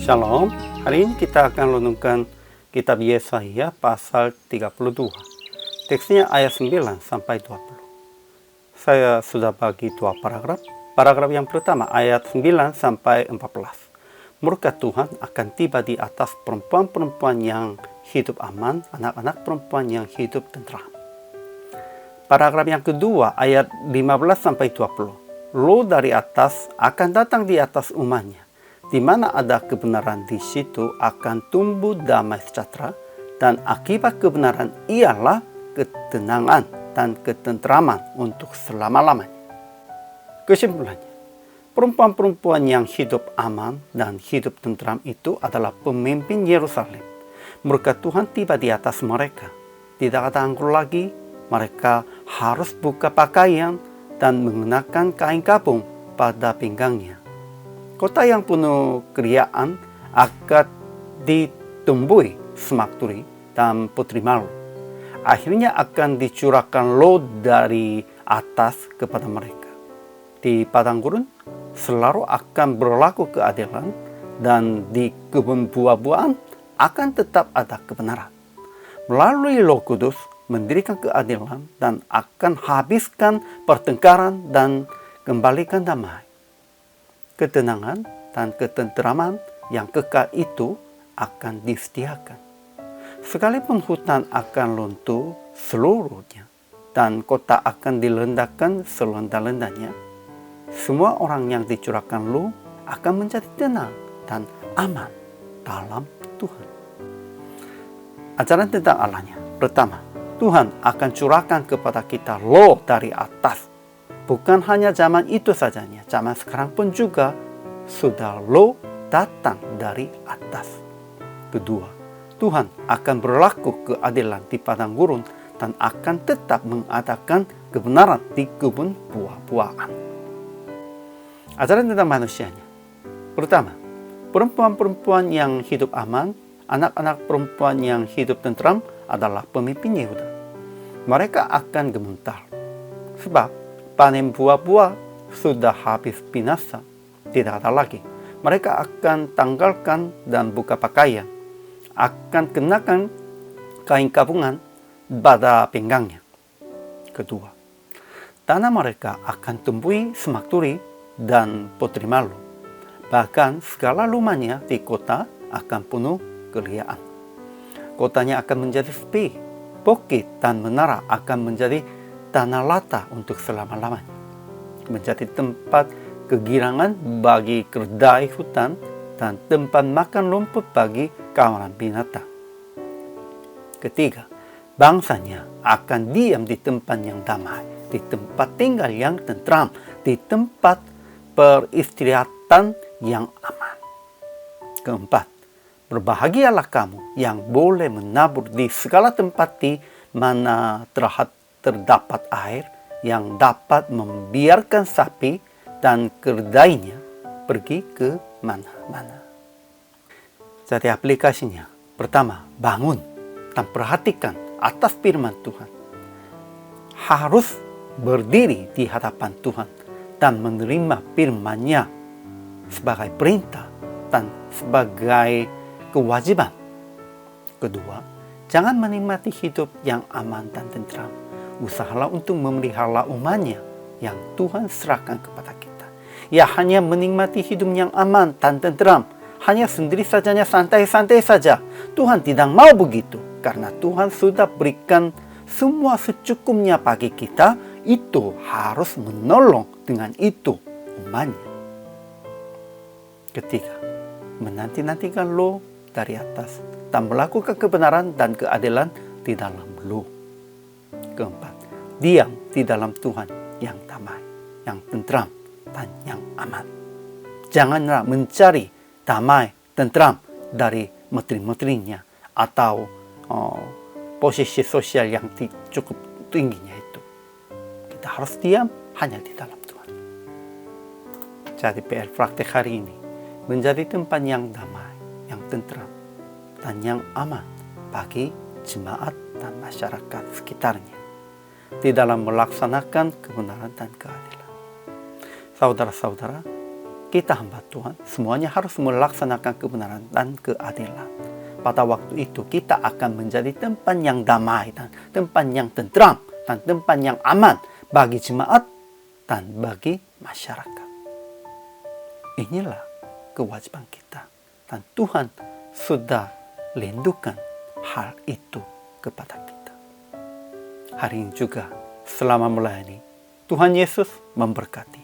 Shalom, hari ini kita akan renungkan kitab Yesaya pasal 32. Teksnya ayat 9 sampai 20. Saya sudah bagi dua paragraf. Paragraf yang pertama ayat 9 sampai 14. Murka Tuhan akan tiba di atas perempuan-perempuan yang hidup aman, anak-anak perempuan yang hidup tentram. Paragraf yang kedua ayat 15 sampai 20. Roh dari atas akan datang di atas umatnya. Di mana ada kebenaran, di situ akan tumbuh damai sejahtera, dan akibat kebenaran ialah ketenangan dan ketentraman untuk selama-lamanya. Kesimpulannya, perempuan-perempuan yang hidup aman dan hidup tentram itu adalah pemimpin Yerusalem. Murka Tuhan tiba di atas mereka. Tidak ada anggur lagi, mereka harus buka pakaian dan mengenakan kain kapung pada pinggangnya. Kota yang penuh keriaan akan ditumbuhi semak turi dan putri malu. Akhirnya akan dicurahkan roh dari atas kepada mereka. Di padang gurun selalu akan berlaku keadilan, dan di kebun buah-buahan akan tetap ada kebenaran. Melalui Roh Kudus mendirikan keadilan dan akan habiskan pertengkaran dan kembalikan damai. Ketenangan dan ketenteraman yang kekal itu akan disediakan. Sekalipun hutan akan runtuh seluruhnya dan kota akan dilendahkan selenda-lendanya, semua orang yang dicurahkan Roh akan menjadi tenang dan aman dalam Tuhan. Ajaran tentang Allahnya. Pertama, Tuhan akan curahkan kepada kita Roh dari atas. Bukan hanya zaman itu sajanya, zaman sekarang pun juga sudah Roh datang dari atas. Kedua, Tuhan akan berlaku keadilan di padang gurun dan akan tetap mengadakan kebenaran di kebun buah-buahan. Ajaran tentang manusianya. Pertama, perempuan-perempuan yang hidup aman, anak-anak perempuan yang hidup tentram adalah pemimpin Yehuda. Mereka akan gemetar, sebab panen buah-buah sudah habis binasa, tidak ada lagi. Mereka akan tanggalkan dan buka pakaian, akan kenakan kain kabungan pada pinggangnya. Kedua, tanah mereka akan tumbuhi semak turi dan putri malu. Bahkan segala rumahnya di kota akan penuh keriaan. Kotanya akan menjadi sepi, bukit dan menara akan menjadi tanah lata untuk selama-lamanya, menjadi tempat kegirangan bagi keledai hutan dan tempat makan rumput bagi kawanan binatang. Ketiga, bangsanya akan diam di tempat yang damai, di tempat tinggal yang tentram, di tempat peristirahatan yang aman. Keempat, berbahagialah kamu yang boleh menabur di segala tempat di mana terdapat air, yang dapat membiarkan sapi dan keledainya pergi ke mana-mana. Jadi aplikasinya, pertama, bangun dan perhatikan atas firman Tuhan. Harus berdiri di hadapan Tuhan dan menerima firman-Nya sebagai perintah dan sebagai kewajiban. Kedua, jangan menikmati hidup yang aman dan tentram. Usahalah untuk memelihara umatnya yang Tuhan serahkan kepada kita. Ya, hanya menikmati hidup yang aman dan tentram, hanya sendiri sajanya, santai-santai saja. Tuhan tidak mau begitu, karena Tuhan sudah berikan semua secukupnya bagi kita. Itu harus menolong dengan itu umatnya. Ketiga, menanti-nantikan Roh dari atas dan melakukan kebenaran dan keadilan di dalam Roh. Keempat, diam di dalam Tuhan yang damai, yang tentram, dan yang aman. Janganlah mencari damai, tentram dari menteri-menterinya atau posisi sosial yang cukup tingginya itu. Kita harus diam hanya di dalam Tuhan. Jadi PR praktek hari ini menjadi tempat yang damai, yang tentram, dan yang aman bagi jemaat dan masyarakat sekitarnya di dalam melaksanakan kebenaran dan keadilan. Saudara-saudara, kita hamba Tuhan, semuanya harus melaksanakan kebenaran dan keadilan. Pada waktu itu kita akan menjadi tempat yang damai dan tempat yang tentram dan tempat yang aman bagi jemaat dan bagi masyarakat. Inilah kewajiban kita, dan Tuhan sudah lindungkan hal itu kepada kita. Hari ini juga selama melayani, Tuhan Yesus memberkati.